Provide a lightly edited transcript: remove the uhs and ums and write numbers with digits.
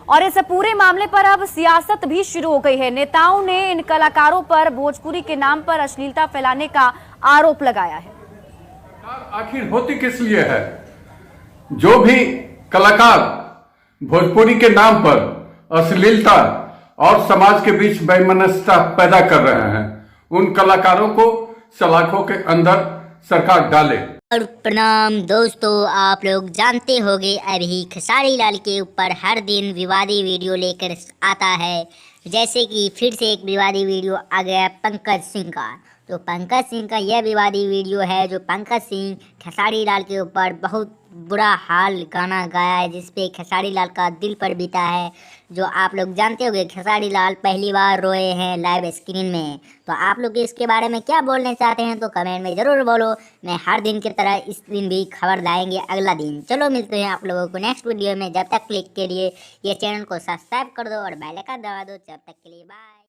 और इस पूरे मामले पर अब सियासत भी शुरू हो गई है। नेताओं ने इन कलाकारों पर भोजपुरी के नाम पर अश्लीलता फैलाने का आरोप लगाया है। आखिर होती किस लिए है? जो भी कलाकार भोजपुरी के नाम पर अश्लीलता और समाज के बीच वैमनस्यता पैदा कर रहे हैं, उन कलाकारों को सलाखों के अंदर सरकार डाले। और प्रणाम दोस्तों, आप लोग जानते होंगे अभी खेसारी लाल के ऊपर हर दिन विवादी वीडियो लेकर आता है। जैसे कि फिर से एक विवादी वीडियो आ गया पंकज सिंह का। तो पंकज सिंह का यह विवादी वीडियो है जो पंकज सिंह खेसारी लाल के ऊपर बहुत बुरा हाल गाना गाया है, जिसपे खेसारी लाल का दिल पर बीता है। जो आप लोग जानते होंगे खेसारी लाल पहली बार रोए हैं लाइव स्क्रीन में। तो आप लोग इसके बारे में क्या बोलना चाहते हैं तो कमेंट में ज़रूर बोलो। मैं हर दिन की तरह इस दिन भी खबर लाएंगे अगला दिन। चलो मिलते हैं आप लोगों को नेक्स्ट वीडियो में। जब तक क्लिक के लिए ये चैनल को सब्सक्राइब कर दो और बेल आइकन दबा दो। जब तक के लिए बाय।